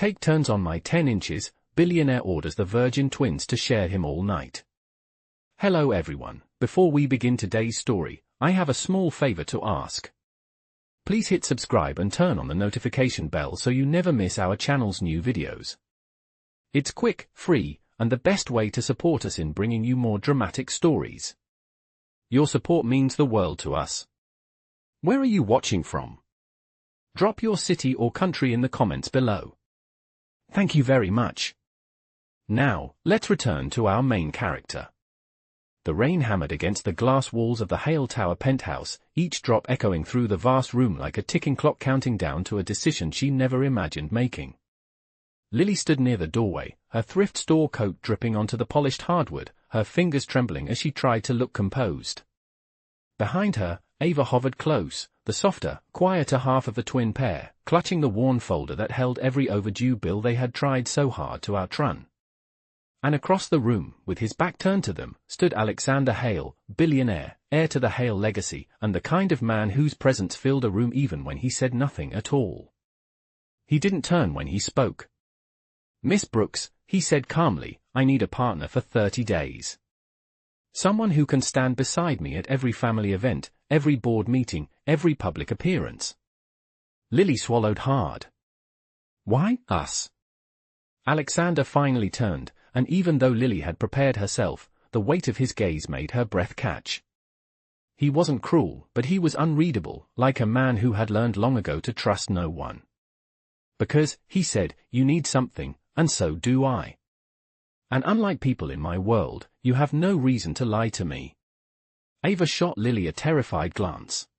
Take turns on my 10 inches, billionaire orders the Virgin twins to share him all night. Hello everyone, before we begin today's story, I have a small favor to ask. Please hit subscribe and turn on the notification bell so you never miss our channel's new videos. It's quick, free, and the best way to support us in bringing you more dramatic stories. Your support means the world to us. Where are you watching from? Drop your city or country in the comments below. Thank you very much. Now, let's return to our main character. The rain hammered against the glass walls of the Hale Tower penthouse, each drop echoing through the vast room like a ticking clock counting down to a decision she never imagined making. Lily stood near the doorway, her thrift store coat dripping onto the polished hardwood, her fingers trembling as she tried to look composed. Behind her, Ava hovered close, the softer, quieter half of the twin pair, clutching the worn folder that held every overdue bill they had tried so hard to outrun. And across the room, with his back turned to them, stood Alexander Hale, billionaire, heir to the Hale legacy, and the kind of man whose presence filled a room even when he said nothing at all. He didn't turn when he spoke. "Miss Brooks," he said calmly, "I need a partner for 30 days. Someone who can stand beside me at every family event, every board meeting, every public appearance." Lily swallowed hard. "Why us?" Alexander finally turned, and even though Lily had prepared herself, the weight of his gaze made her breath catch. He wasn't cruel, but he was unreadable, like a man who had learned long ago to trust no one. "Because," he said, "you need something, and so do I. And unlike people in my world, you have no reason to lie to me." Ava shot Lily a terrified glance.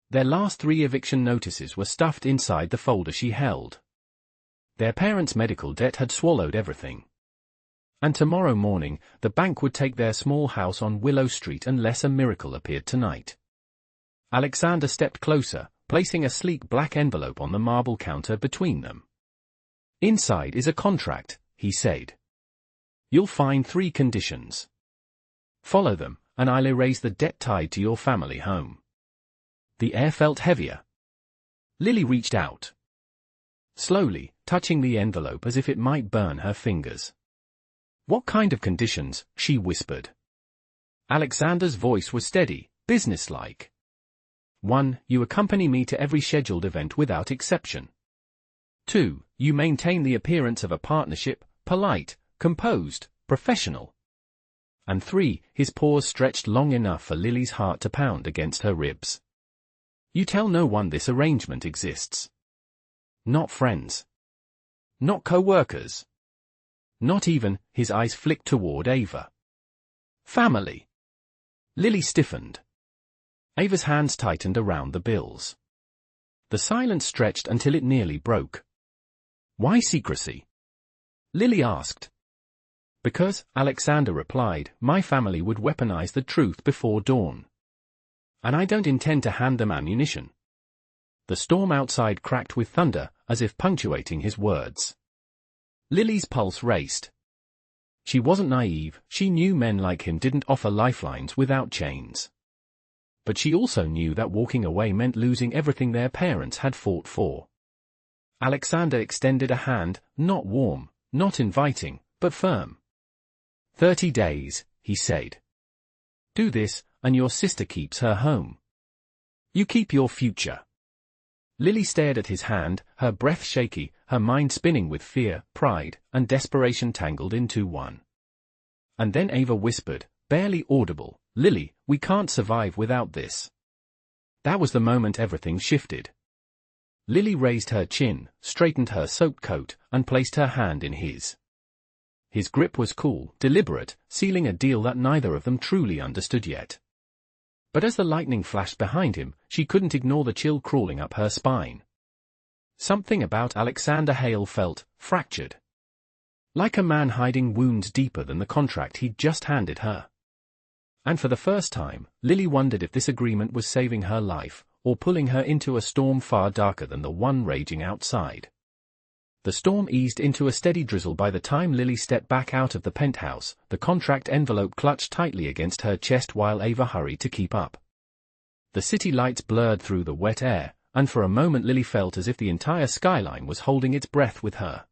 Their last 3 eviction notices were stuffed inside the folder she held. Their parents' medical debt had swallowed everything. And tomorrow morning, the bank would take their small house on Willow Street unless a miracle appeared tonight. Alexander stepped closer, placing a sleek black envelope on the marble counter between them. "Inside is a contract," he said. "You'll find 3 conditions. Follow them, and I'll erase the debt tied to your family home." The air felt heavier. Lily reached out. Slowly, touching the envelope as if it might burn her fingers. "What kind of conditions?" she whispered. Alexander's voice was steady, businesslike. 1. You accompany me to every scheduled event without exception. 2. You maintain the appearance of a partnership, polite, composed, professional. And 3. His pause stretched long enough for Lily's heart to pound against her ribs. You tell no one this arrangement exists. Not friends. Not co-workers. Not even, his eyes flicked toward Ava. Family. Lily stiffened. Ava's hands tightened around the bills. The silence stretched until it nearly broke. "Why secrecy?" Lily asked. "Because," Alexander replied, "my family would weaponize the truth before dawn. And I don't intend to hand them ammunition." The storm outside cracked with thunder, as if punctuating his words. Lily's pulse raced. She wasn't naive, she knew men like him didn't offer lifelines without chains. But she also knew that walking away meant losing everything their parents had fought for. Alexander extended a hand, not warm, not inviting, but firm. 30 days, he said. Do this, and your sister keeps her home. You keep your future. Lily stared at his hand, her breath shaky, her mind spinning with fear, pride, and desperation tangled into one. And then Ava whispered, barely audible, "Lily, we can't survive without this." That was the moment everything shifted. Lily raised her chin, straightened her soaked coat, and placed her hand in his. His grip was cool, deliberate, sealing a deal that neither of them truly understood yet. But as the lightning flashed behind him, she couldn't ignore the chill crawling up her spine. Something about Alexander Hale felt fractured. Like a man hiding wounds deeper than the contract he'd just handed her. And for the first time, Lily wondered if this agreement was saving her life, or pulling her into a storm far darker than the one raging outside. The storm eased into a steady drizzle by the time Lily stepped back out of the penthouse, the contract envelope clutched tightly against her chest while Ava hurried to keep up. The city lights blurred through the wet air, and for a moment Lily felt as if the entire skyline was holding its breath with her.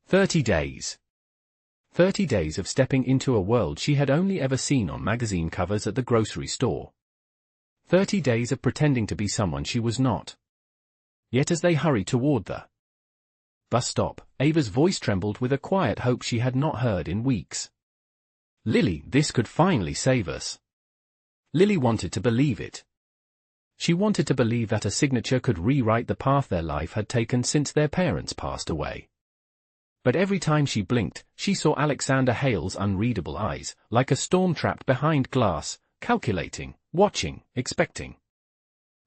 30 days. 30 days of stepping into a world she had only ever seen on magazine covers at the grocery store. 30 days of pretending to be someone she was not. Yet as they hurried toward the bus stop, Ava's voice trembled with a quiet hope she had not heard in weeks. Lily, this could finally save us. Lily wanted to believe it. She wanted to believe that a signature could rewrite the path their life had taken since their parents passed away. But every time she blinked, she saw Alexander Hale's unreadable eyes, like a storm trapped behind glass, calculating, watching, expecting.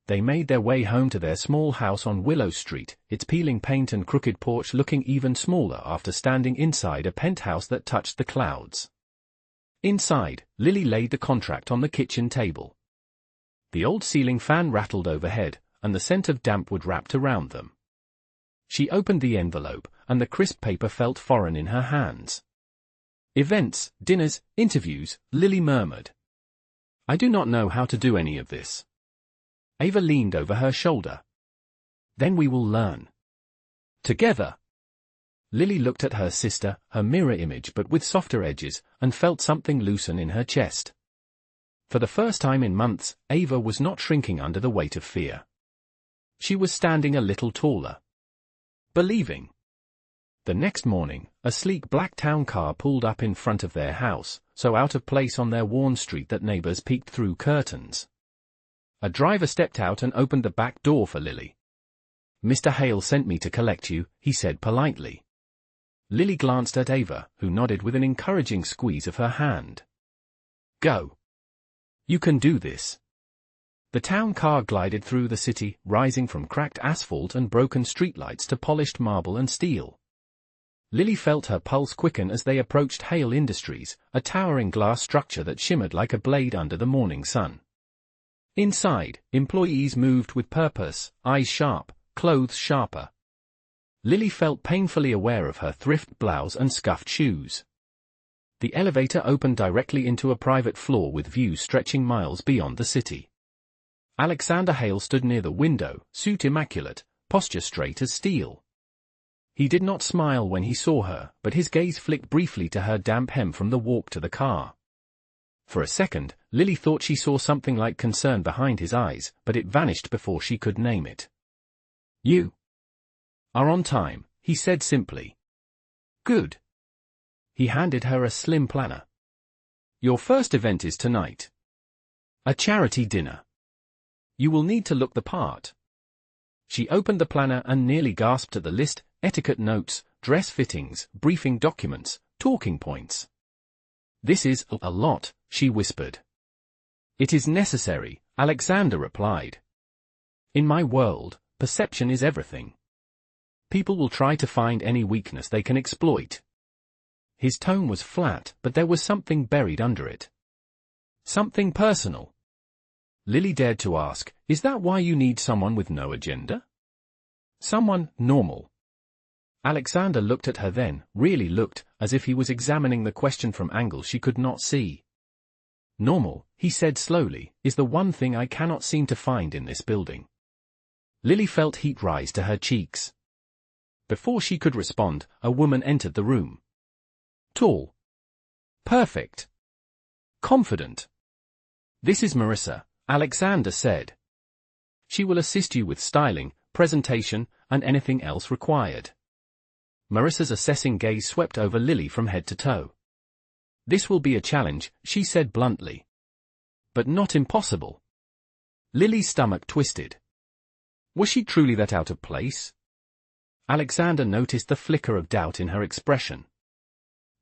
They made their way home to their small house on Willow Street, its peeling paint and crooked porch looking even smaller after standing inside a penthouse that touched the clouds. Inside, Lily laid the contract on the kitchen table. The old ceiling fan rattled overhead, and the scent of damp wood wrapped around them. She opened the envelope, and the crisp paper felt foreign in her hands. Events, dinners, interviews, Lily murmured. I do not know how to do any of this. Ava leaned over her shoulder. Then we will learn. Together. Lily looked at her sister, her mirror image but with softer edges, and felt something loosen in her chest. For the first time in months, Ava was not shrinking under the weight of fear. She was standing a little taller. Believing. The next morning, a sleek black town car pulled up in front of their house, so out of place on their worn street that neighbors peeked through curtains. A driver stepped out and opened the back door for Lily. Mr. Hale sent me to collect you, he said politely. Lily glanced at Ava, who nodded with an encouraging squeeze of her hand. Go. You can do this. The town car glided through the city, rising from cracked asphalt and broken streetlights to polished marble and steel. Lily felt her pulse quicken as they approached Hale Industries, a towering glass structure that shimmered like a blade under the morning sun. Inside, employees moved with purpose, eyes sharp, clothes sharper. Lily felt painfully aware of her thrift blouse and scuffed shoes. The elevator opened directly into a private floor with views stretching miles beyond the city. Alexander Hale stood near the window, suit immaculate, posture straight as steel. He did not smile when he saw her, but his gaze flicked briefly to her damp hem from the walk to the car. For a second, Lily thought she saw something like concern behind his eyes, but it vanished before she could name it. You are on time, he said simply. Good. He handed her a slim planner. Your first event is tonight. A charity dinner. You will need to look the part. She opened the planner and nearly gasped at the list: etiquette notes, dress fittings, briefing documents, talking points. This is a lot, she whispered. It is necessary, Alexander replied. In my world, perception is everything. People will try to find any weakness they can exploit. His tone was flat, but there was something buried under it. Something personal. Lily dared to ask, is that why you need someone with no agenda? Someone normal. Alexander looked at her then, really looked, as if he was examining the question from angles she could not see. Normal, he said slowly, is the one thing I cannot seem to find in this building. Lily felt heat rise to her cheeks. Before she could respond, a woman entered the room. Tall. Perfect. Confident. This is Marissa, Alexander said. She will assist you with styling, presentation, and anything else required. Marissa's assessing gaze swept over Lily from head to toe. This will be a challenge, she said bluntly. But not impossible. Lily's stomach twisted. Was she truly that out of place? Alexander noticed the flicker of doubt in her expression.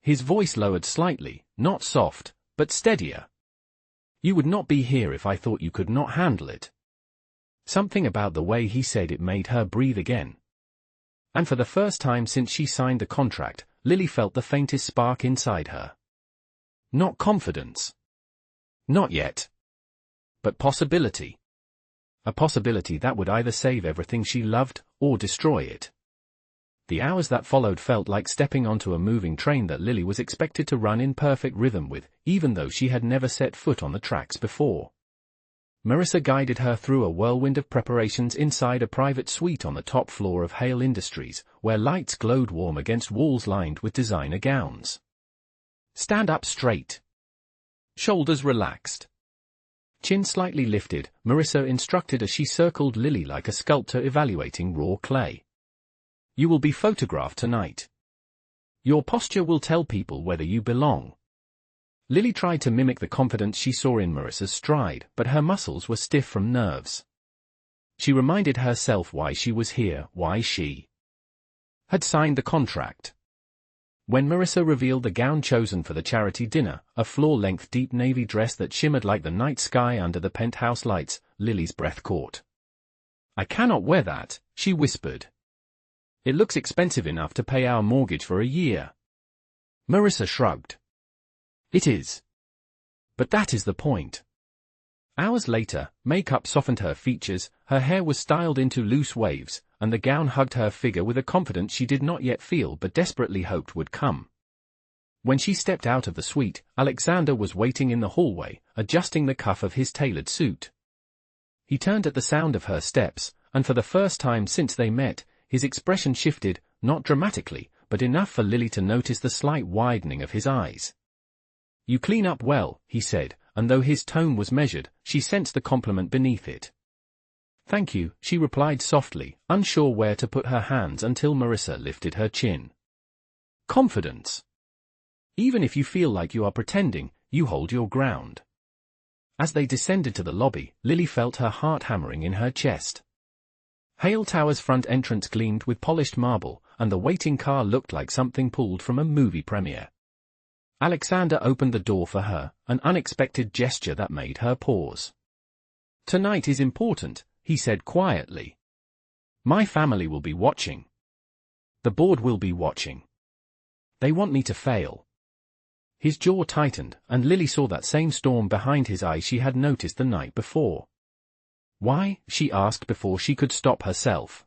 His voice lowered slightly, not soft, but steadier. You would not be here if I thought you could not handle it. Something about the way he said it made her breathe again. And for the first time since she signed the contract, Lily felt the faintest spark inside her. Not confidence. Not yet. But possibility. A possibility that would either save everything she loved, or destroy it. The hours that followed felt like stepping onto a moving train that Lily was expected to run in perfect rhythm with, even though she had never set foot on the tracks before. Marissa guided her through a whirlwind of preparations inside a private suite on the top floor of Hale Industries, where lights glowed warm against walls lined with designer gowns. Stand up straight. Shoulders relaxed. Chin slightly lifted, Marissa instructed as she circled Lily like a sculptor evaluating raw clay. You will be photographed tonight. Your posture will tell people whether you belong. Lily tried to mimic the confidence she saw in Marissa's stride, but her muscles were stiff from nerves. She reminded herself why she was here, why she had signed the contract. When Marissa revealed the gown chosen for the charity dinner, a floor-length deep navy dress that shimmered like the night sky under the penthouse lights, Lily's breath caught. I cannot wear that, she whispered. It looks expensive enough to pay our mortgage for a year. Marissa shrugged. It is. But that is the point. Hours later, makeup softened her features, her hair was styled into loose waves, and the gown hugged her figure with a confidence she did not yet feel but desperately hoped would come. When she stepped out of the suite, Alexander was waiting in the hallway, adjusting the cuff of his tailored suit. He turned at the sound of her steps, and for the first time since they met, his expression shifted, not dramatically, but enough for Lily to notice the slight widening of his eyes. You clean up well, he said, and though his tone was measured, she sensed the compliment beneath it. Thank you, she replied softly, unsure where to put her hands until Marissa lifted her chin. Confidence. Even if you feel like you are pretending, you hold your ground. As they descended to the lobby, Lily felt her heart hammering in her chest. Hale Tower's front entrance gleamed with polished marble, and the waiting car looked like something pulled from a movie premiere. Alexander opened the door for her, an unexpected gesture that made her pause. Tonight is important, he said quietly. My family will be watching. The board will be watching. They want me to fail. His jaw tightened, and Lily saw that same storm behind his eyes she had noticed the night before. Why? She asked before she could stop herself.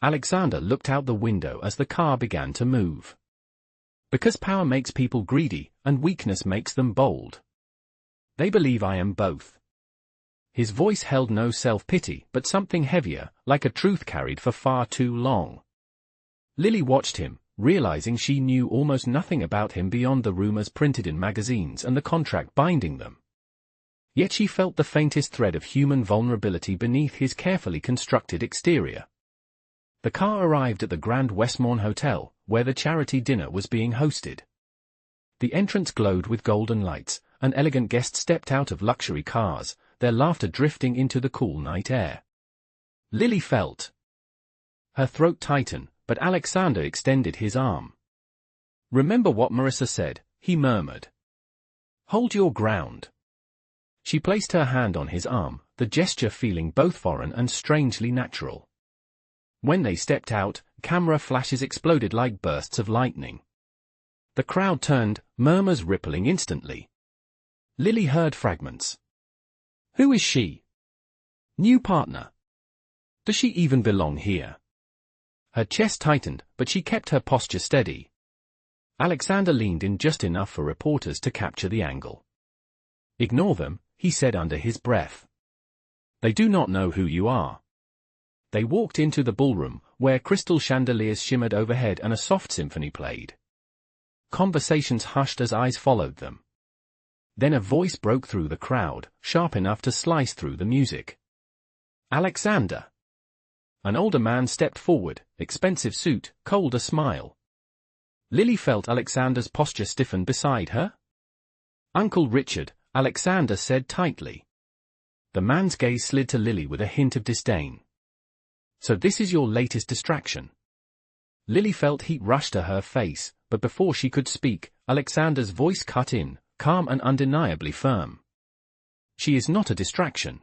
Alexander looked out the window as the car began to move. Because power makes people greedy, and weakness makes them bold. They believe I am both. His voice held no self-pity, but something heavier, like a truth carried for far too long. Lily watched him, realizing she knew almost nothing about him beyond the rumors printed in magazines and the contract binding them. Yet she felt the faintest thread of human vulnerability beneath his carefully constructed exterior. The car arrived at the Grand Westmorne Hotel, where the charity dinner was being hosted. The entrance glowed with golden lights, and elegant guests stepped out of luxury cars, their laughter drifting into the cool night air. Lily felt her throat tighten, but Alexander extended his arm. Remember what Marissa said, he murmured. Hold your ground. She placed her hand on his arm, the gesture feeling both foreign and strangely natural. When they stepped out, camera flashes exploded like bursts of lightning. The crowd turned, murmurs rippling instantly. Lily heard fragments. Who is she? New partner. Does she even belong here? Her chest tightened, but she kept her posture steady. Alexander leaned in just enough for reporters to capture the angle. Ignore them, he said under his breath. They do not know who you are. They walked into the ballroom, where crystal chandeliers shimmered overhead and a soft symphony played. Conversations hushed as eyes followed them. Then a voice broke through the crowd, sharp enough to slice through the music. Alexander. An older man stepped forward, expensive suit, cold a smile. Lily felt Alexander's posture stiffen beside her. Uncle Richard, Alexander said tightly. The man's gaze slid to Lily with a hint of disdain. So this is your latest distraction. Lily felt heat rush to her face, but before she could speak, Alexander's voice cut in, calm and undeniably firm. She is not a distraction.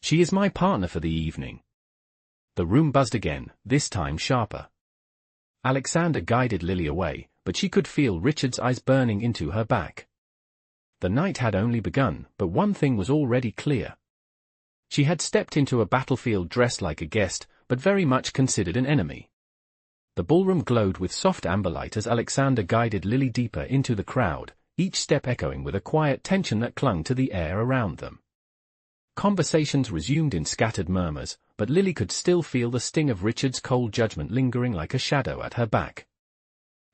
She is my partner for the evening. The room buzzed again, this time sharper. Alexander guided Lily away, but she could feel Richard's eyes burning into her back. The night had only begun, but one thing was already clear. She had stepped into a battlefield dressed like a guest, but very much considered an enemy. The ballroom glowed with soft amber light as Alexander guided Lily deeper into the crowd, each step echoing with a quiet tension that clung to the air around them. Conversations resumed in scattered murmurs, but Lily could still feel the sting of Richard's cold judgment lingering like a shadow at her back.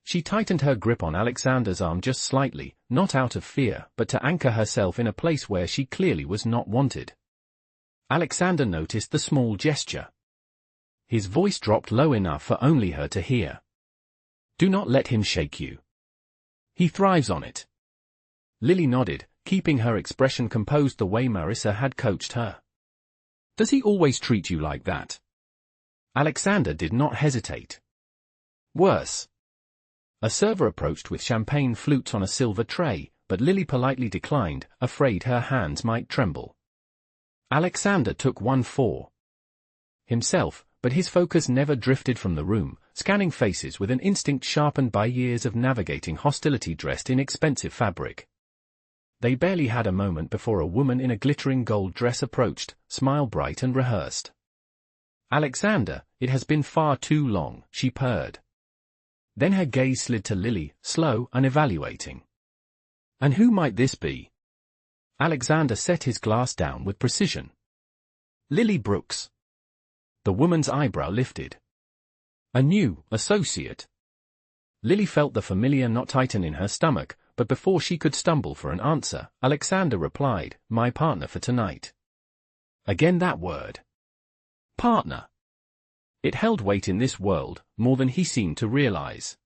She tightened her grip on Alexander's arm just slightly, not out of fear, but to anchor herself in a place where she clearly was not wanted. Alexander noticed the small gesture. His voice dropped low enough for only her to hear. "Do not let him shake you. He thrives on it." Lily nodded, keeping her expression composed the way Marissa had coached her. "Does he always treat you like that?" Alexander did not hesitate. "Worse." A server approached with champagne flutes on a silver tray, but Lily politely declined, afraid her hands might tremble. Alexander took one for himself, but his focus never drifted from the room, scanning faces with an instinct sharpened by years of navigating hostility dressed in expensive fabric. They barely had a moment before a woman in a glittering gold dress approached, smile bright and rehearsed. "Alexander, it has been far too long," she purred. Then her gaze slid to Lily, slow and evaluating. "And who might this be?" Alexander set his glass down with precision. "Lily Brooks." The woman's eyebrow lifted. "A new associate?" Lily felt the familiar knot tighten in her stomach, but before she could stumble for an answer, Alexander replied, "My partner for tonight." Again that word. Partner. It held weight in this world, more than he seemed to realize.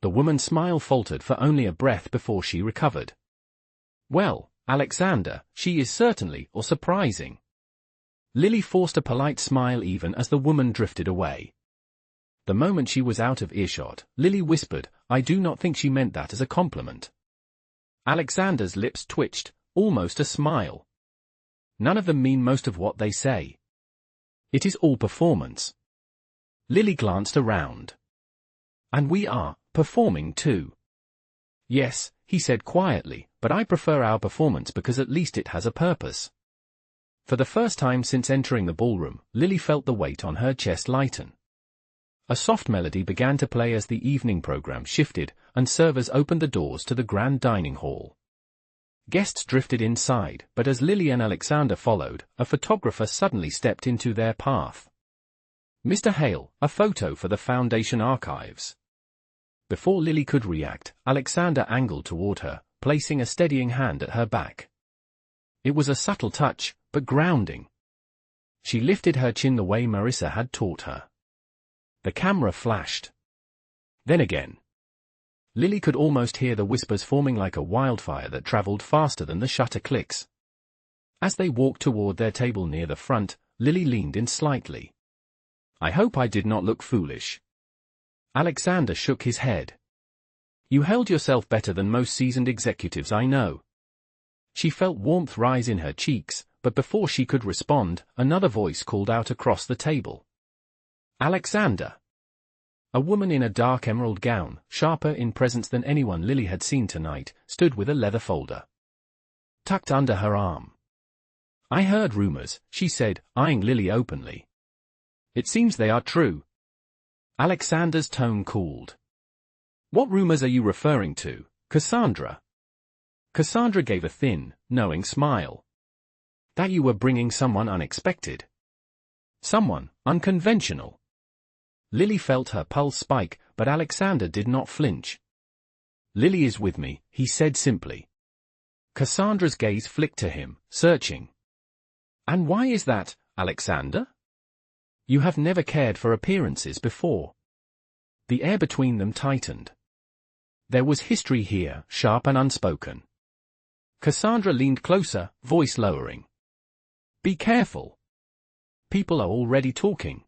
The woman's smile faltered for only a breath before she recovered. "Well, Alexander, she is certainly surprising." Lily forced a polite smile even as the woman drifted away. The moment she was out of earshot, Lily whispered, "I do not think she meant that as a compliment." Alexander's lips twitched, almost a smile. "None of them mean most of what they say. It is all performance." Lily glanced around. "And we are performing too." "Yes," he said quietly, "but I prefer our performance because at least it has a purpose." For the first time since entering the ballroom, Lily felt the weight on her chest lighten. A soft melody began to play as the evening program shifted, and servers opened the doors to the grand dining hall. Guests drifted inside, but as Lily and Alexander followed, a photographer suddenly stepped into their path. "Mr. Hale, a photo for the Foundation archives." Before Lily could react, Alexander angled toward her, placing a steadying hand at her back. It was a subtle touch, but grounding. She lifted her chin the way Marissa had taught her. The camera flashed. Then again. Lily could almost hear the whispers forming like a wildfire that traveled faster than the shutter clicks. As they walked toward their table near the front, Lily leaned in slightly. "I hope I did not look foolish." Alexander shook his head. "You held yourself better than most seasoned executives I know." She felt warmth rise in her cheeks, but before she could respond, another voice called out across the table. "Alexander!" A woman in a dark emerald gown, sharper in presence than anyone Lily had seen tonight, stood with a leather folder tucked under her arm. "I heard rumors," she said, eyeing Lily openly. "It seems they are true." Alexander's tone cooled. "What rumors are you referring to, Cassandra?" Cassandra gave a thin, knowing smile. "That you were bringing someone unexpected. Someone unconventional." Lily felt her pulse spike, but Alexander did not flinch. "Lily is with me," he said simply. Cassandra's gaze flicked to him, searching. "And why is that, Alexander? You have never cared for appearances before." The air between them tightened. There was history here, sharp and unspoken. Cassandra leaned closer, voice lowering. "Be careful. People are already talking.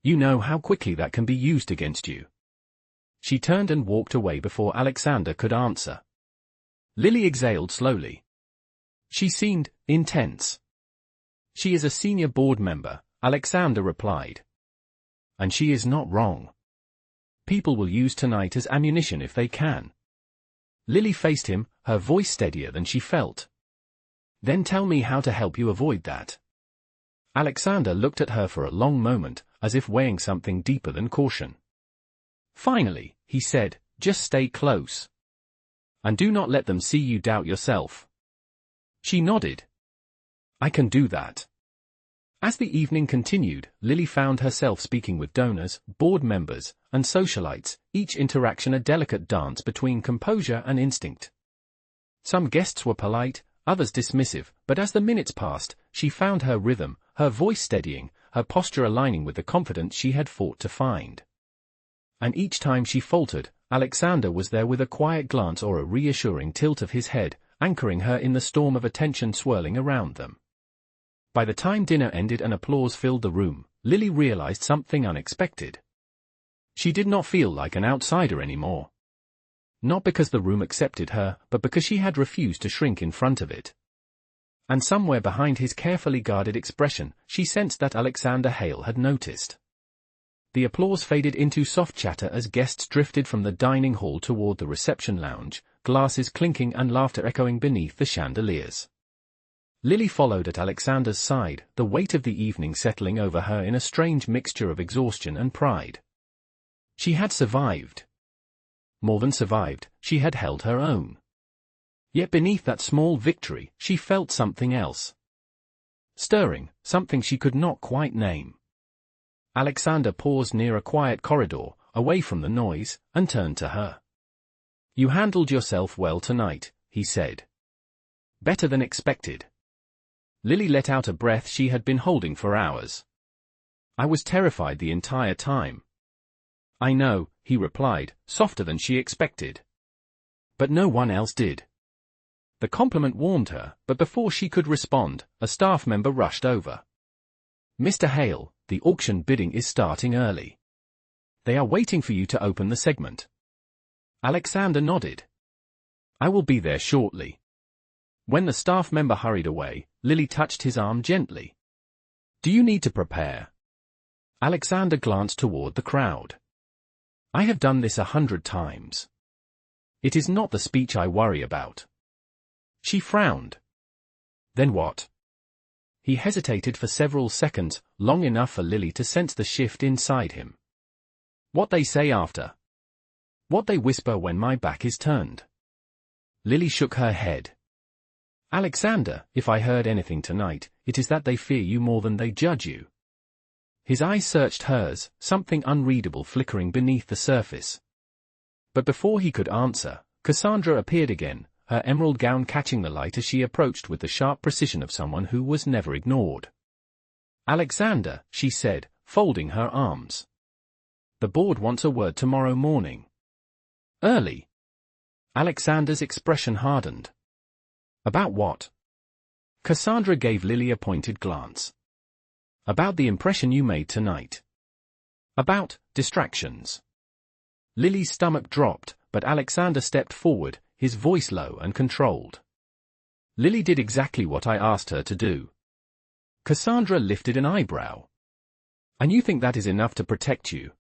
You know how quickly that can be used against you." She turned and walked away before Alexander could answer. Lily exhaled slowly. She seemed intense. "She is a senior board member," Alexander replied. "And she is not wrong. People will use tonight as ammunition if they can." Lily faced him, her voice steadier than she felt. "Then tell me how to help you avoid that." Alexander looked at her for a long moment, as if weighing something deeper than caution. Finally, he said, "Just stay close. And do not let them see you doubt yourself." She nodded. I can do that. As the evening continued, Lily found herself speaking with donors, board members, and socialites, each interaction a delicate dance between composure and instinct. Some guests were polite, others dismissive, but as the minutes passed, she found her rhythm, her voice steadying, her posture aligning with the confidence she had fought to find. And each time she faltered, Alexander was there with a quiet glance or a reassuring tilt of his head, anchoring her in the storm of attention swirling around them. By the time dinner ended and applause filled the room, Lily realized something unexpected. She did not feel like an outsider anymore. Not because the room accepted her, but because she had refused to shrink in front of it. And somewhere behind his carefully guarded expression, she sensed that Alexander Hale had noticed. The applause faded into soft chatter as guests drifted from the dining hall toward the reception lounge, glasses clinking and laughter echoing beneath the chandeliers. Lily followed at Alexander's side, the weight of the evening settling over her in a strange mixture of exhaustion and pride. She had survived. More than survived, she had held her own. Yet beneath that small victory, she felt something else. Stirring, something she could not quite name. Alexander paused near a quiet corridor, away from the noise, and turned to her. "You handled yourself well tonight," he said. "Better than expected." Lily let out a breath she had been holding for hours. "I was terrified the entire time." "I know," he replied, softer than she expected. But no one else did. The compliment warmed her, but before she could respond, a staff member rushed over. "Mr. Hale, the auction bidding is starting early. They are waiting for you to open the segment." Alexander nodded. "I will be there shortly." When the staff member hurried away, Lily touched his arm gently. "Do you need to prepare?" Alexander glanced toward the crowd. "I have done this 100 times. It is not the speech I worry about." She frowned. "Then what?" He hesitated for several seconds, long enough for Lily to sense the shift inside him. "What they say after. What they whisper when my back is turned." Lily shook her head. "Alexander, if I heard anything tonight, it is that they fear you more than they judge you." His eyes searched hers, something unreadable flickering beneath the surface. But before he could answer, Cassandra appeared again, her emerald gown catching the light as she approached with the sharp precision of someone who was never ignored. "Alexander," she said, folding her arms. "The board wants a word tomorrow morning. Early." Alexander's expression hardened. "About what?" Cassandra gave Lily a pointed glance. "About the impression you made tonight. About distractions." Lily's stomach dropped, but Alexander stepped forward, his voice low and controlled. "Lily did exactly what I asked her to do." Cassandra lifted an eyebrow. "And you think that is enough to protect you?"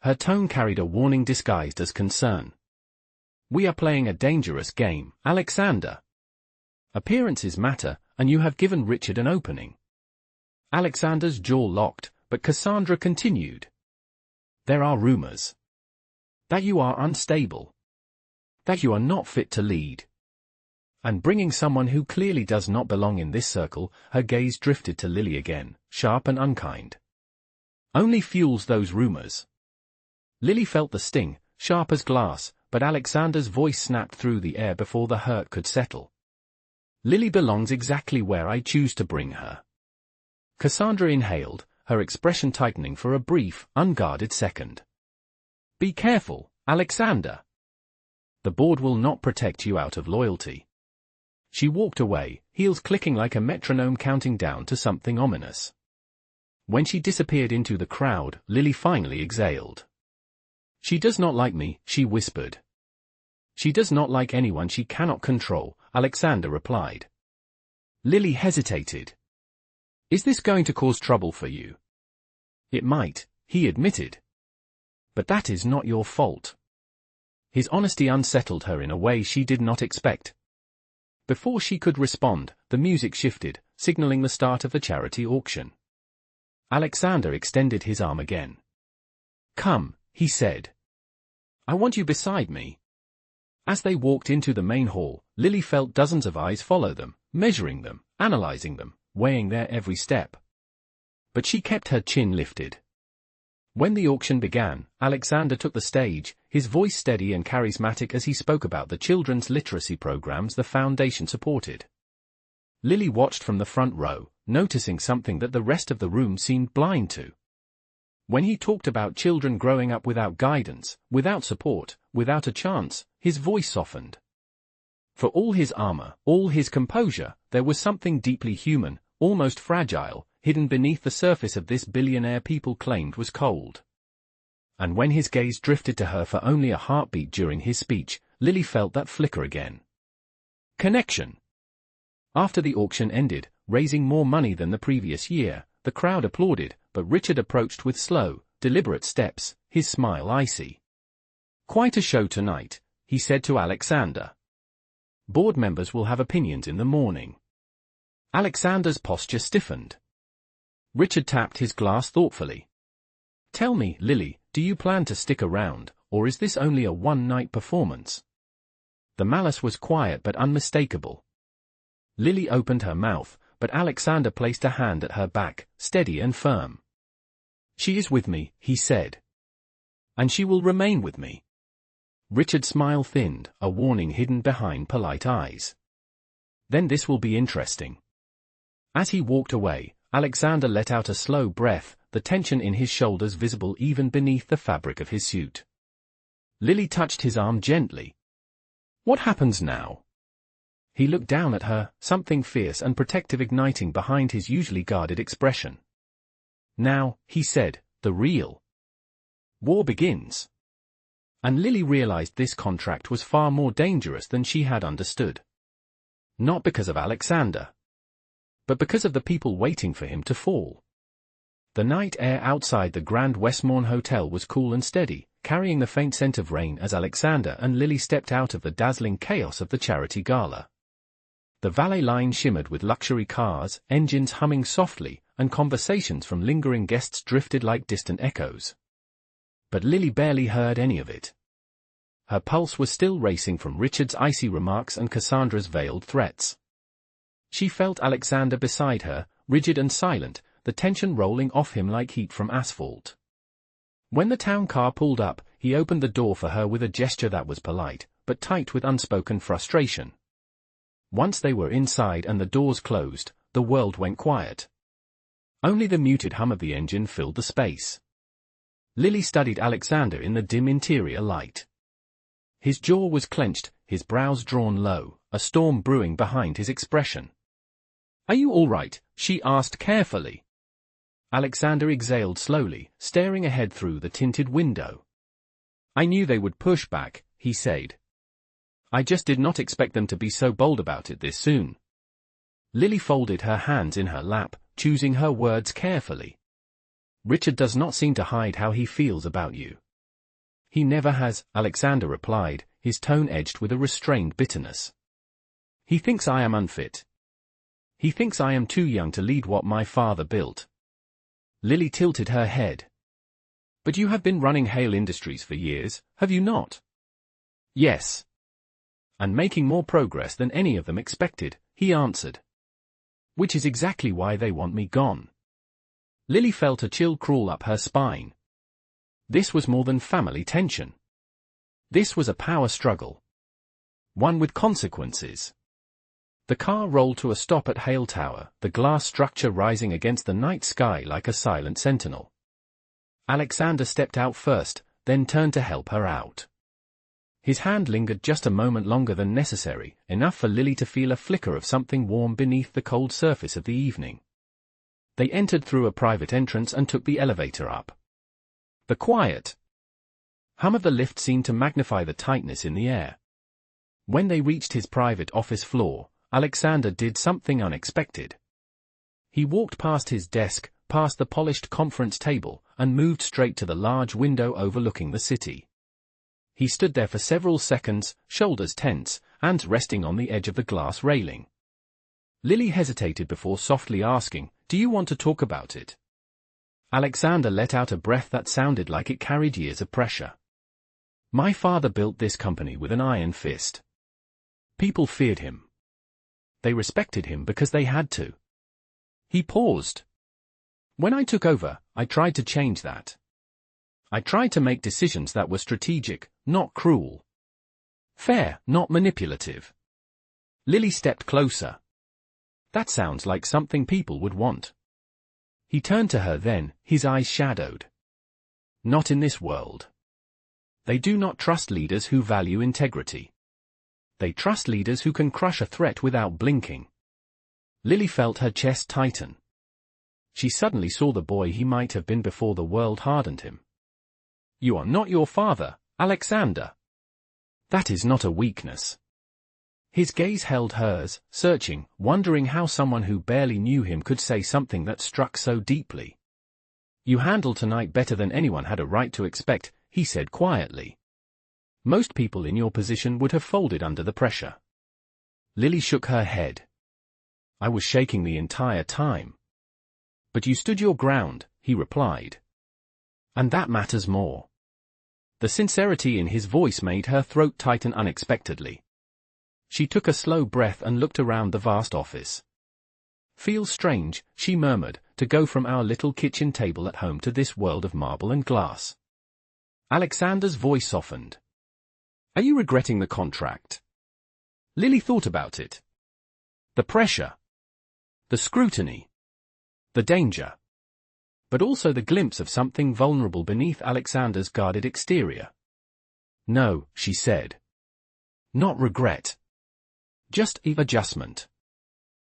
Her tone carried a warning disguised as concern. "We are playing a dangerous game, Alexander. Appearances matter, and you have given Richard an opening." Alexander's jaw locked, but Cassandra continued. "There are rumors. That you are unstable. That you are not fit to lead. And bringing someone who clearly does not belong in this circle," her gaze drifted to Lily again, sharp and unkind. "Only fuels those rumors." Lily felt the sting, sharp as glass, but Alexander's voice snapped through the air before the hurt could settle. "Lily belongs exactly where I choose to bring her." Cassandra inhaled, her expression tightening for a brief, unguarded second. "Be careful, Alexander. The board will not protect you out of loyalty." She walked away, heels clicking like a metronome counting down to something ominous. When she disappeared into the crowd, Lily finally exhaled. "She does not like me," she whispered. "She does not like anyone she cannot control," Alexander replied. Lily hesitated. "Is this going to cause trouble for you?" "It might," he admitted. "But that is not your fault." His honesty unsettled her in a way she did not expect. Before she could respond, the music shifted, signaling the start of the charity auction. Alexander extended his arm again. "Come," he said. "I want you beside me." As they walked into the main hall, Lily felt dozens of eyes follow them, measuring them, analyzing them, weighing their every step. But she kept her chin lifted. When the auction began, Alexander took the stage, his voice steady and charismatic as he spoke about the children's literacy programs the foundation supported. Lily watched from the front row, noticing something that the rest of the room seemed blind to. When he talked about children growing up without guidance, without support, without a chance, his voice softened. For all his armor, all his composure, there was something deeply human, almost fragile, hidden beneath the surface of this billionaire people claimed was cold. And when his gaze drifted to her for only a heartbeat during his speech, Lily felt that flicker again. Connection. After the auction ended, raising more money than the previous year, the crowd applauded, but Richard approached with slow, deliberate steps, his smile icy. "Quite a show tonight," he said to Alexander. "Board members will have opinions in the morning." Alexander's posture stiffened. Richard tapped his glass thoughtfully. "Tell me, Lily, do you plan to stick around, or is this only a one-night performance?" The malice was quiet but unmistakable. Lily opened her mouth, but Alexander placed a hand at her back, steady and firm. "She is with me," he said. "And she will remain with me." Richard's smile thinned, a warning hidden behind polite eyes. "Then this will be interesting." As he walked away, Alexander let out a slow breath, the tension in his shoulders visible even beneath the fabric of his suit. Lily touched his arm gently. "What happens now?" He looked down at her, something fierce and protective igniting behind his usually guarded expression. "Now," he said, "the real war begins." And Lily realized this contract was far more dangerous than she had understood. Not because of Alexander, but because of the people waiting for him to fall. The night air outside the Grand Westmorne Hotel was cool and steady, carrying the faint scent of rain as Alexander and Lily stepped out of the dazzling chaos of the charity gala. The valet line shimmered with luxury cars, engines humming softly, and conversations from lingering guests drifted like distant echoes. But Lily barely heard any of it. Her pulse was still racing from Richard's icy remarks and Cassandra's veiled threats. She felt Alexander beside her, rigid and silent, the tension rolling off him like heat from asphalt. When the town car pulled up, he opened the door for her with a gesture that was polite, but tight with unspoken frustration. Once they were inside and the doors closed, the world went quiet. Only the muted hum of the engine filled the space. Lily studied Alexander in the dim interior light. His jaw was clenched, his brows drawn low, a storm brewing behind his expression. "Are you all right?" she asked carefully. Alexander exhaled slowly, staring ahead through the tinted window. "I knew they would push back," he said. "I just did not expect them to be so bold about it this soon." Lily folded her hands in her lap, choosing her words carefully. "Richard does not seem to hide how he feels about you." "He never has," Alexander replied, his tone edged with a restrained bitterness. "He thinks I am unfit. He thinks I am too young to lead what my father built." Lily tilted her head. "But you have been running Hale Industries for years, have you not?" "Yes. And making more progress than any of them expected," he answered. "Which is exactly why they want me gone." Lily felt a chill crawl up her spine. This was more than family tension. This was a power struggle. One with consequences. The car rolled to a stop at Hale Tower, the glass structure rising against the night sky like a silent sentinel. Alexander stepped out first, then turned to help her out. His hand lingered just a moment longer than necessary, enough for Lily to feel a flicker of something warm beneath the cold surface of the evening. They entered through a private entrance and took the elevator up. The quiet hum of the lift seemed to magnify the tightness in the air. When they reached his private office floor, Alexander did something unexpected. He walked past his desk, past the polished conference table, and moved straight to the large window overlooking the city. He stood there for several seconds, shoulders tense, hands resting on the edge of the glass railing. Lily hesitated before softly asking, "Do you want to talk about it?" Alexander let out a breath that sounded like it carried years of pressure. My father built this company with an iron fist. People feared him. They respected him because they had to. He paused. When I took over, I tried to change that. I tried to make decisions that were strategic, not cruel. Fair, not manipulative. Lily stepped closer. That sounds like something people would want. He turned to her then, his eyes shadowed. Not in this world. They do not trust leaders who value integrity. They trust leaders who can crush a threat without blinking. Lily felt her chest tighten. She suddenly saw the boy he might have been before the world hardened him. You are not your father, Alexander. That is not a weakness. His gaze held hers, searching, wondering how someone who barely knew him could say something that struck so deeply. You handled tonight better than anyone had a right to expect, he said quietly. Most people in your position would have folded under the pressure. Lily shook her head. I was shaking the entire time. But you stood your ground, he replied. And that matters more. The sincerity in his voice made her throat tighten unexpectedly. She took a slow breath and looked around the vast office. Feels strange, she murmured, to go from our little kitchen table at home to this world of marble and glass. Alexander's voice softened. Are you regretting the contract? Lily thought about it. The pressure. The scrutiny. The danger. But also the glimpse of something vulnerable beneath Alexander's guarded exterior. No, she said. Not regret. Just adjustment.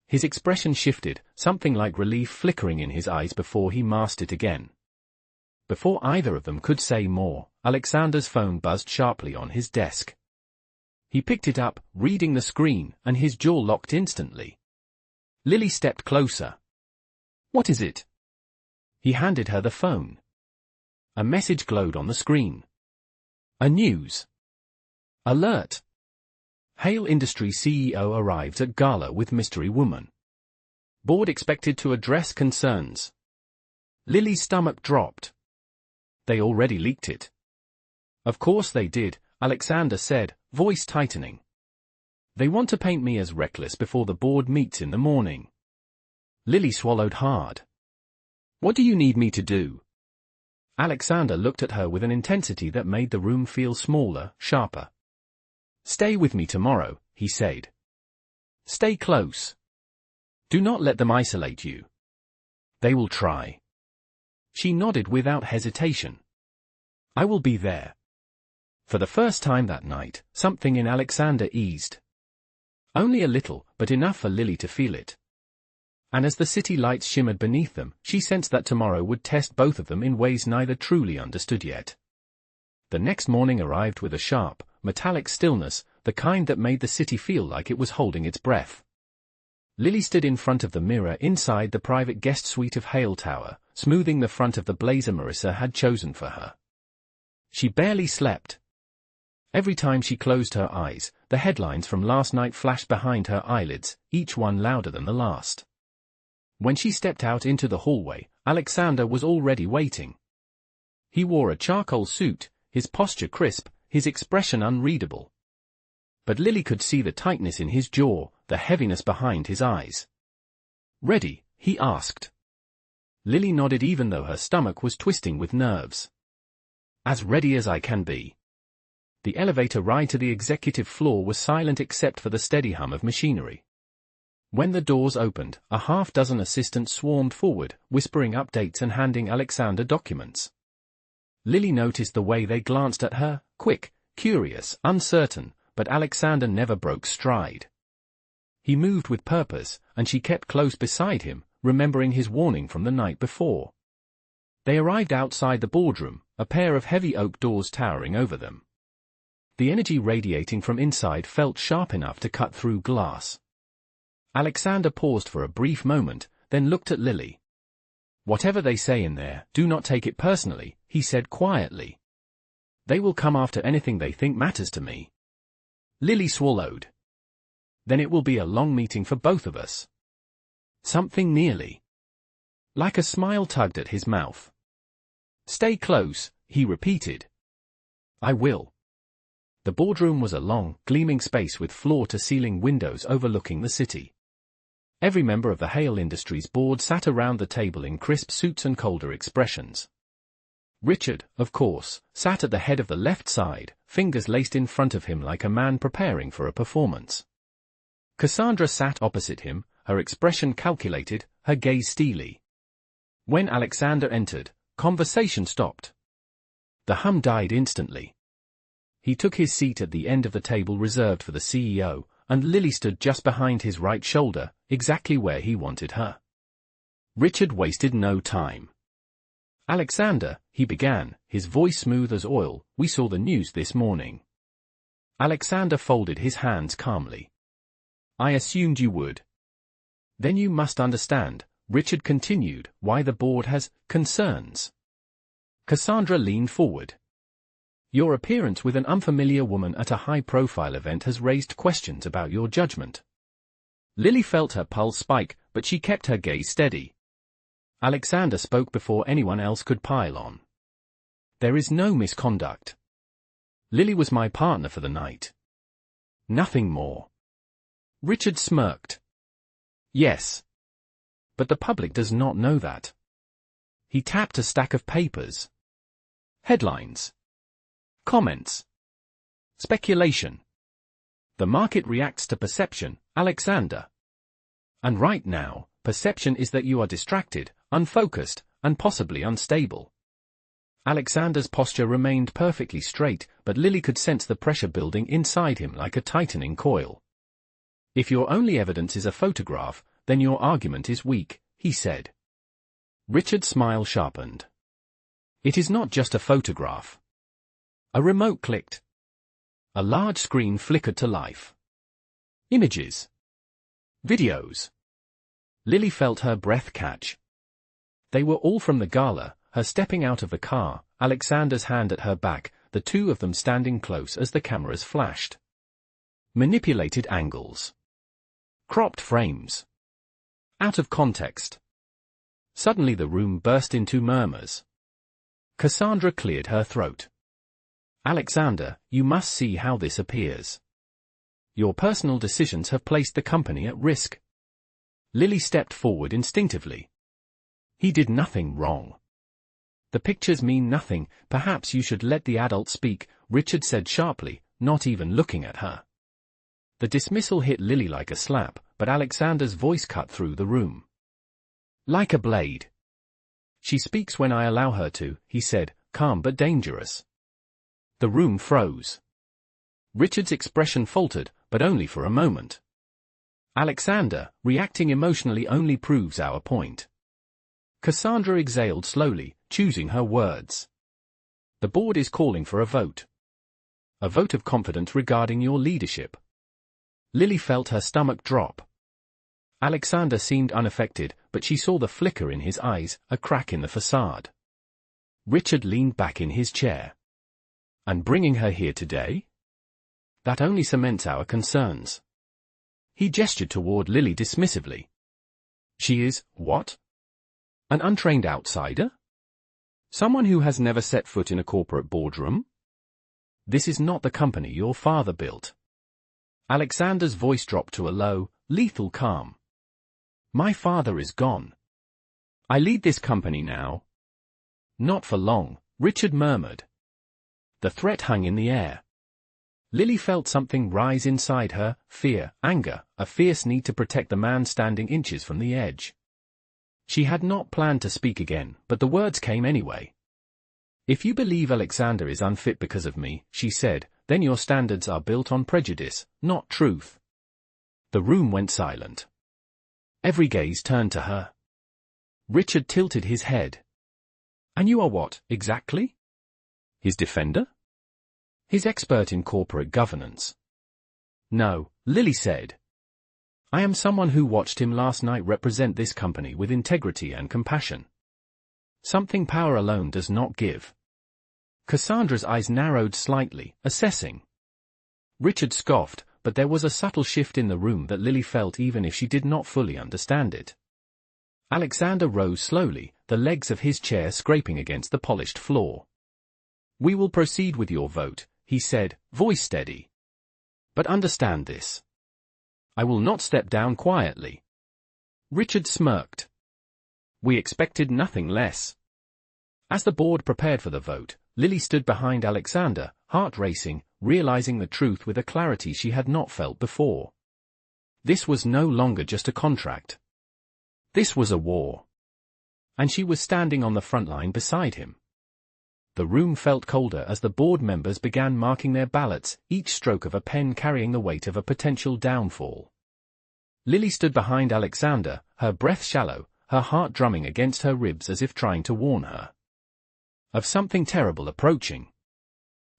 His expression shifted, something like relief flickering in his eyes before he masked it again. Before either of them could say more, Alexander's phone buzzed sharply on his desk. He picked it up, reading the screen, and his jaw locked instantly. Lily stepped closer. What is it? He handed her the phone. A message glowed on the screen. A news alert. Hale Industries CEO arrives at gala with mystery woman. Board expected to address concerns. Lily's stomach dropped. They already leaked it. Of course they did, Alexander said, voice tightening. They want to paint me as reckless before the board meets in the morning. Lily swallowed hard. What do you need me to do? Alexander looked at her with an intensity that made the room feel smaller, sharper. Stay with me tomorrow, he said. Stay close. Do not let them isolate you. They will try. She nodded without hesitation. I will be there. For the first time that night, something in Alexander eased. Only a little, but enough for Lily to feel it. And as the city lights shimmered beneath them, she sensed that tomorrow would test both of them in ways neither truly understood yet. The next morning arrived with a sharp, metallic stillness, the kind that made the city feel like it was holding its breath. Lily stood in front of the mirror inside the private guest suite of Hale Tower, smoothing the front of the blazer Marissa had chosen for her. She barely slept. Every time she closed her eyes, the headlines from last night flashed behind her eyelids, each one louder than the last. When she stepped out into the hallway, Alexander was already waiting. He wore a charcoal suit, his posture crisp, his expression unreadable. But Lily could see the tightness in his jaw, the heaviness behind his eyes. Ready? He asked. Lily nodded even though her stomach was twisting with nerves. As ready as I can be. The elevator ride to the executive floor was silent except for the steady hum of machinery. When the doors opened, a half-dozen assistants swarmed forward, whispering updates and handing Alexander documents. Lily noticed the way they glanced at her, quick, curious, uncertain, but Alexander never broke stride. He moved with purpose, and she kept close beside him, remembering his warning from the night before. They arrived outside the boardroom, a pair of heavy oak doors towering over them. The energy radiating from inside felt sharp enough to cut through glass. Alexander paused for a brief moment, then looked at Lily. Whatever they say in there, do not take it personally, he said quietly. They will come after anything they think matters to me. Lily swallowed. Then it will be a long meeting for both of us. Something nearly like a smile tugged at his mouth. Stay close, he repeated. I will. The boardroom was a long, gleaming space with floor-to-ceiling windows overlooking the city. Every member of the Hale Industries board sat around the table in crisp suits and colder expressions. Richard, of course, sat at the head of the left side, fingers laced in front of him like a man preparing for a performance. Cassandra sat opposite him, her expression calculated, her gaze steely. When Alexander entered, conversation stopped. The hum died instantly. He took his seat at the end of the table reserved for the CEO, and Lily stood just behind his right shoulder, exactly where he wanted her. Richard wasted no time. "Alexander," he began, his voice smooth as oil, "we saw the news this morning." Alexander folded his hands calmly. "I assumed you would." "Then you must understand," Richard continued, "why the board has concerns." Cassandra leaned forward. "Your appearance with an unfamiliar woman at a high-profile event has raised questions about your judgment." Lily felt her pulse spike, but she kept her gaze steady. Alexander spoke before anyone else could pile on. "There is no misconduct. Lily was my partner for the night. Nothing more." Richard smirked. "Yes. But the public does not know that." He tapped a stack of papers. "Headlines. Comments. Speculation. The market reacts to perception, Alexander. And right now, perception is that you are distracted, unfocused, and possibly unstable." Alexander's posture remained perfectly straight, but Lily could sense the pressure building inside him like a tightening coil. "If your only evidence is a photograph, then your argument is weak," he said. Richard's smile sharpened. "It is not just a photograph." A remote clicked. A large screen flickered to life. Images. Videos. Lily felt her breath catch. They were all from the gala, her stepping out of the car, Alexander's hand at her back, the two of them standing close as the cameras flashed. Manipulated angles. Cropped frames. Out of context. Suddenly the room burst into murmurs. Cassandra cleared her throat. "Alexander, you must see how this appears. Your personal decisions have placed the company at risk." Lily stepped forward instinctively. "He did nothing wrong." "The pictures mean nothing, perhaps you should let the adult speak," Richard said sharply, not even looking at her. The dismissal hit Lily like a slap, but Alexander's voice cut through the room. Like a blade. "She speaks when I allow her to," he said, calm but dangerous. The room froze. Richard's expression faltered, but only for a moment. "Alexander, reacting emotionally only proves our point." Cassandra exhaled slowly, choosing her words. "The board is calling for a vote. A vote of confidence regarding your leadership." Lily felt her stomach drop. Alexander seemed unaffected, but she saw the flicker in his eyes, a crack in the facade. Richard leaned back in his chair. "And bringing her here today? That only cements our concerns." He gestured toward Lily dismissively. "She is, what? An untrained outsider? Someone who has never set foot in a corporate boardroom? This is not the company your father built." Alexander's voice dropped to a low, lethal calm. "My father is gone. I lead this company now." "Not for long," Richard murmured. The threat hung in the air. Lily felt something rise inside her, fear, anger, a fierce need to protect the man standing inches from the edge. She had not planned to speak again, but the words came anyway. "If you believe Alexander is unfit because of me," she said, "then your standards are built on prejudice, not truth." The room went silent. Every gaze turned to her. Richard tilted his head. "And you are what, exactly? His defender? His expert in corporate governance?" "No," Lily said. "I am someone who watched him last night represent this company with integrity and compassion. Something power alone does not give." Cassandra's eyes narrowed slightly, assessing. Richard scoffed, but there was a subtle shift in the room that Lily felt even if she did not fully understand it. Alexander rose slowly, the legs of his chair scraping against the polished floor. "We will proceed with your vote," he said, voice steady. But understand this. I will not step down quietly. Richard smirked. We expected nothing less. As the board prepared for the vote, Lily stood behind Alexander, heart racing, realizing the truth with a clarity she had not felt before. This was no longer just a contract. This was a war. And she was standing on the front line beside him. The room felt colder as the board members began marking their ballots, each stroke of a pen carrying the weight of a potential downfall. Lily stood behind Alexander, her breath shallow, her heart drumming against her ribs as if trying to warn her of something terrible approaching.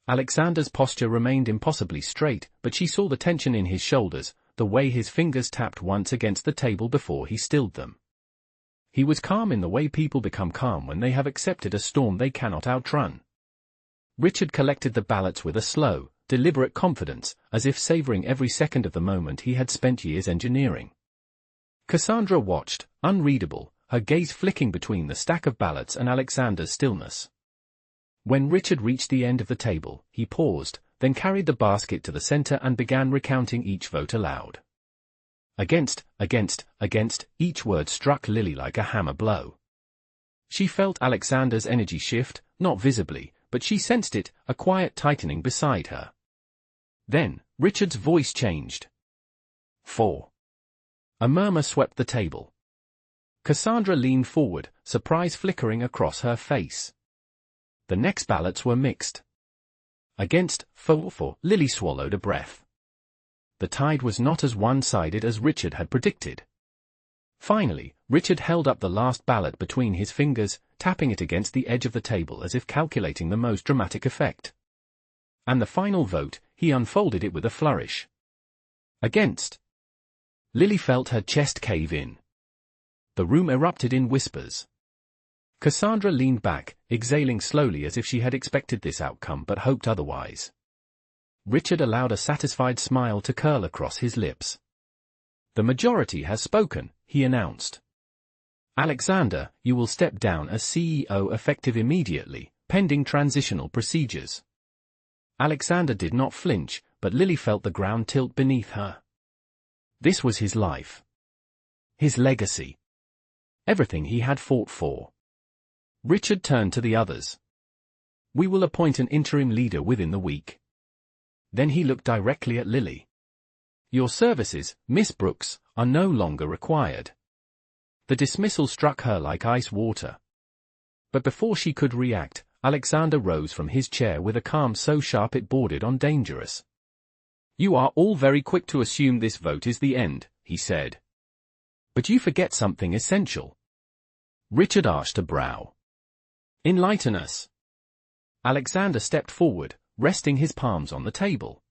Alexander's posture remained impossibly straight, but she saw the tension in his shoulders, the way his fingers tapped once against the table before he stilled them. He was calm in the way people become calm when they have accepted a storm they cannot outrun. Richard collected the ballots with a slow, deliberate confidence, as if savoring every second of the moment he had spent years engineering. Cassandra watched, unreadable, her gaze flicking between the stack of ballots and Alexander's stillness. When Richard reached the end of the table, he paused, then carried the basket to the center and began recounting each vote aloud. Against, each word struck Lily like a hammer blow. She felt Alexander's energy shift, not visibly, but she sensed it, a quiet tightening beside her. Then, Richard's voice changed. 4. A murmur swept the table. Cassandra leaned forward, surprise flickering across her face. The next ballots were mixed. Against, 4. Lily swallowed a breath. The tide was not as one-sided as Richard had predicted. Finally, Richard held up the last ballot between his fingers, tapping it against the edge of the table as if calculating the most dramatic effect. And the final vote, he unfolded it with a flourish. Against. Lily felt her chest cave in. The room erupted in whispers. Cassandra leaned back, exhaling slowly as if she had expected this outcome but hoped otherwise. Richard allowed a satisfied smile to curl across his lips. The majority has spoken, he announced. Alexander, you will step down as CEO effective immediately, pending transitional procedures. Alexander did not flinch, but Lily felt the ground tilt beneath her. This was his life. His legacy. Everything he had fought for. Richard turned to the others. We will appoint an interim leader within the week. Then he looked directly at Lily. Your services, Miss Brooks, are no longer required. The dismissal struck her like ice water. But before she could react, Alexander rose from his chair with a calm so sharp it bordered on dangerous. You are all very quick to assume this vote is the end, he said. But you forget something essential. Richard arched a brow. Enlighten us. Alexander stepped forward, resting his palms on the table.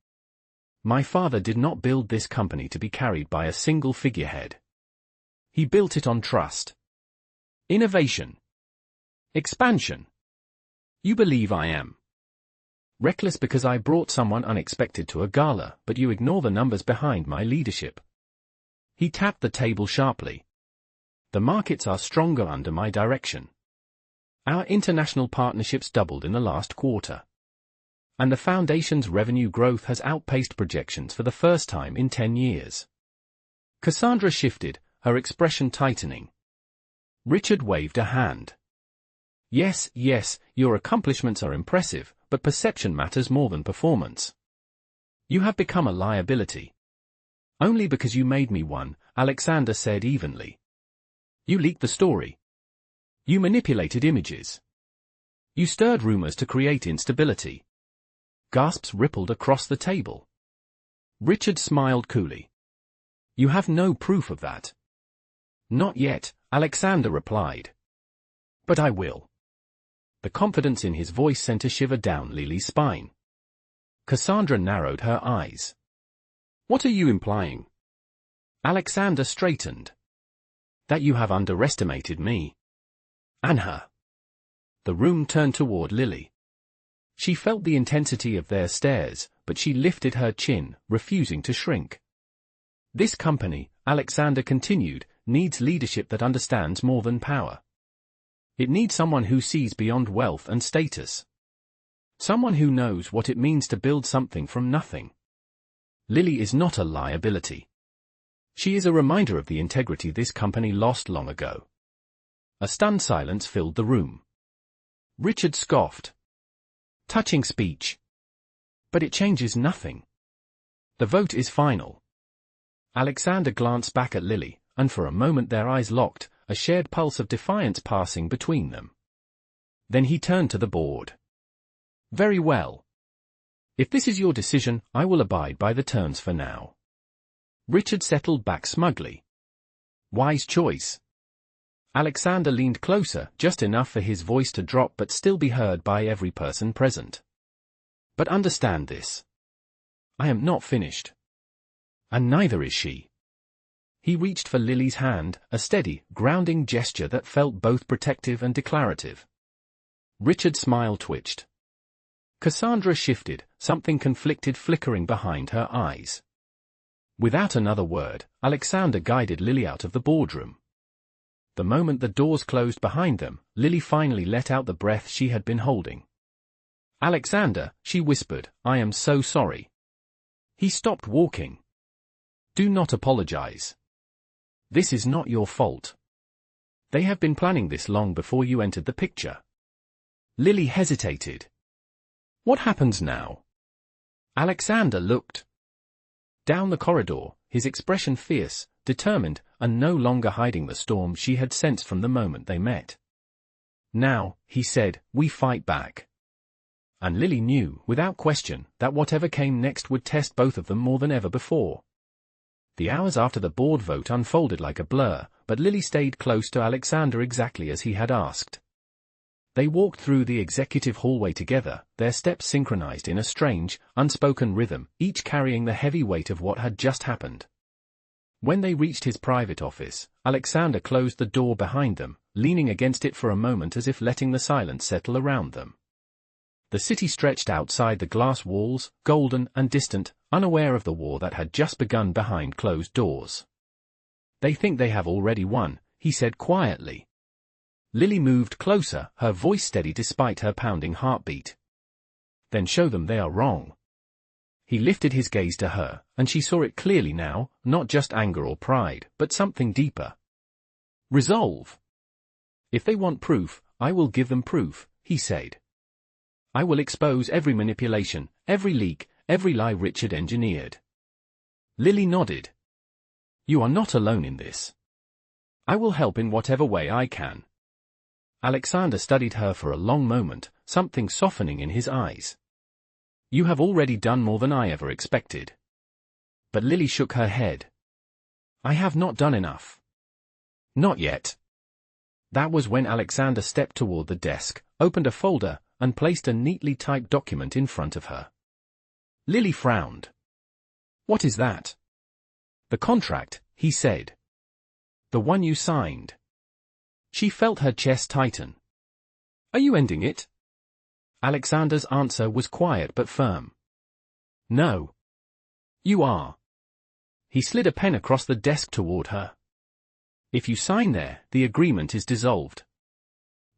My father did not build this company to be carried by a single figurehead. He built it on trust. Innovation. Expansion. You believe I am reckless because I brought someone unexpected to a gala, but you ignore the numbers behind my leadership. He tapped the table sharply. The markets are stronger under my direction. Our international partnerships doubled in the last quarter. And the Foundation's revenue growth has outpaced projections for the first time in 10 years. Cassandra shifted, her expression tightening. Richard waved a hand. Yes, your accomplishments are impressive, but perception matters more than performance. You have become a liability. Only because you made me one, Alexander said evenly. You leaked the story. You manipulated images. You stirred rumors to create instability. Gasps rippled across the table. Richard smiled coolly. You have no proof of that. Not yet, Alexander replied. But I will. The confidence in his voice sent a shiver down Lily's spine. Cassandra narrowed her eyes. What are you implying? Alexander straightened. That you have underestimated me. And her. The room turned toward Lily. She felt the intensity of their stares, but she lifted her chin, refusing to shrink. This company, Alexander continued, needs leadership that understands more than power. It needs someone who sees beyond wealth and status. Someone who knows what it means to build something from nothing. Lily is not a liability. She is a reminder of the integrity this company lost long ago. A stunned silence filled the room. Richard scoffed. Touching speech. But it changes nothing. The vote is final. Alexander glanced back at Lily, and for a moment their eyes locked, a shared pulse of defiance passing between them. Then he turned to the board. Very well. If this is your decision, I will abide by the terms for now. Richard settled back smugly. Wise choice. Alexander leaned closer, just enough for his voice to drop but still be heard by every person present. But understand this. I am not finished. And neither is she. He reached for Lily's hand, a steady, grounding gesture that felt both protective and declarative. Richard's smile twitched. Cassandra shifted, something conflicted flickering behind her eyes. Without another word, Alexander guided Lily out of the boardroom. The moment the doors closed behind them, Lily finally let out the breath she had been holding. Alexander, she whispered, I am so sorry. He stopped walking. Do not apologize. This is not your fault. They have been planning this long before you entered the picture. Lily hesitated. What happens now? Alexander looked down the corridor, his expression fierce, determined, and no longer hiding the storm she had sensed from the moment they met. Now, he said, we fight back. And Lily knew, without question, that whatever came next would test both of them more than ever before. The hours after the board vote unfolded like a blur, but Lily stayed close to Alexander exactly as he had asked. They walked through the executive hallway together, their steps synchronized in a strange, unspoken rhythm, each carrying the heavy weight of what had just happened. When they reached his private office, Alexander closed the door behind them, leaning against it for a moment as if letting the silence settle around them. The city stretched outside the glass walls, golden and distant, unaware of the war that had just begun behind closed doors. They think they have already won, he said quietly. Lily moved closer, her voice steady despite her pounding heartbeat. Then show them they are wrong. He lifted his gaze to her, and she saw it clearly now, not just anger or pride, but something deeper. Resolve. If they want proof, I will give them proof, he said. I will expose every manipulation, every leak, every lie Richard engineered. Lily nodded. You are not alone in this. I will help in whatever way I can. Alexander studied her for a long moment, something softening in his eyes. You have already done more than I ever expected. But Lily shook her head. I have not done enough. Not yet. That was when Alexander stepped toward the desk, opened a folder, and placed a neatly typed document in front of her. Lily frowned. What is that? The contract, he said. The one you signed. She felt her chest tighten. Are you ending it? Alexander's answer was quiet but firm. No. You are. He slid a pen across the desk toward her. If you sign there, the agreement is dissolved.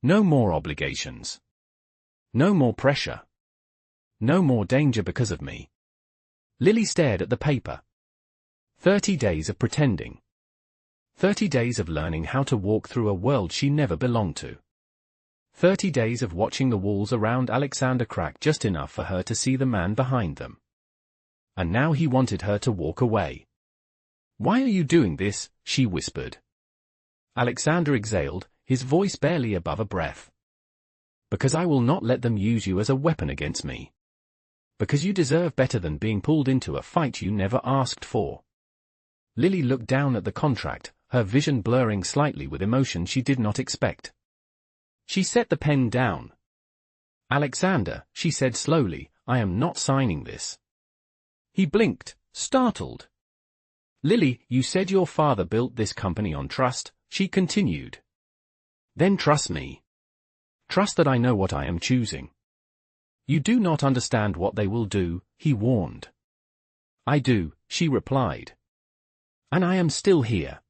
No more obligations. No more pressure. No more danger because of me. Lily stared at the paper. 30 days of pretending. 30 days of learning how to walk through a world she never belonged to. 30 days of watching the walls around Alexander crack just enough for her to see the man behind them. And now he wanted her to walk away. Why are you doing this? She whispered. Alexander exhaled, his voice barely above a breath. Because I will not let them use you as a weapon against me. Because you deserve better than being pulled into a fight you never asked for. Lily looked down at the contract, her vision blurring slightly with emotion she did not expect. She set the pen down. Alexander, she said slowly, I am not signing this. He blinked, startled. Lily, you said your father built this company on trust, she continued. Then trust me. Trust that I know what I am choosing. You do not understand what they will do, he warned. I do, she replied. And I am still here.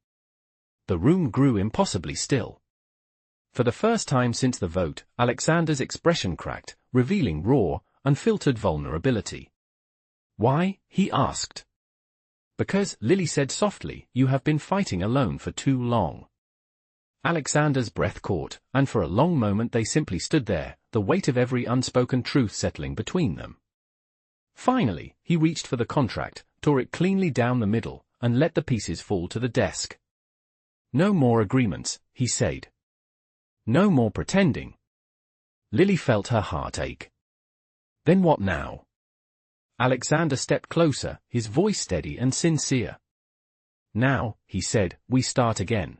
The room grew impossibly still. For the first time since the vote, Alexander's expression cracked, revealing raw, unfiltered vulnerability. "Why?" he asked. "Because," Lily said softly, "you have been fighting alone for too long." Alexander's breath caught, and for a long moment they simply stood there, the weight of every unspoken truth settling between them. Finally, he reached for the contract, tore it cleanly down the middle, and let the pieces fall to the desk. "No more agreements," he said. "No more pretending." Lily felt her heart ache. "Then what now?" Alexander stepped closer, his voice steady and sincere. "Now," he said, "we start again.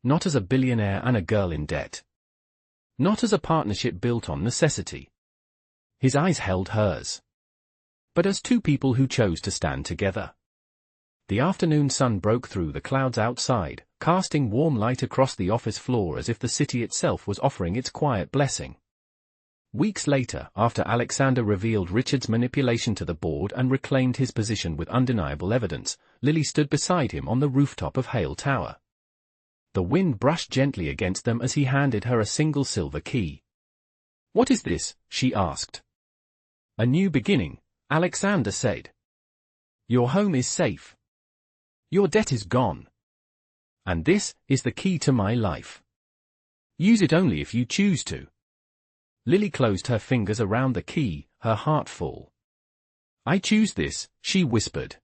Not as a billionaire and a girl in debt. Not as a partnership built on necessity." His eyes held hers. "But as two people who chose to stand together." The afternoon sun broke through the clouds outside, casting warm light across the office floor as if the city itself was offering its quiet blessing. Weeks later, after Alexander revealed Richard's manipulation to the board and reclaimed his position with undeniable evidence, Lily stood beside him on the rooftop of Hale Tower. The wind brushed gently against them as he handed her a single silver key. "What is this?" she asked. "A new beginning," Alexander said. "Your home is safe. Your debt is gone. And this is the key to my life. Use it only if you choose to." Lily closed her fingers around the key, her heart full. "I choose this," she whispered.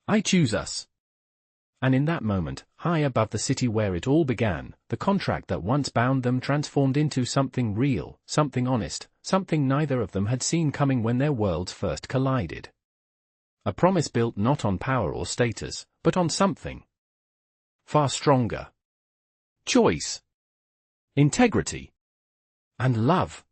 "I choose us." And in that moment, high above the city where it all began, the contract that once bound them transformed into something real, something honest, something neither of them had seen coming when their worlds first collided. A promise built not on power or status, but on something far stronger. Choice, integrity, and love.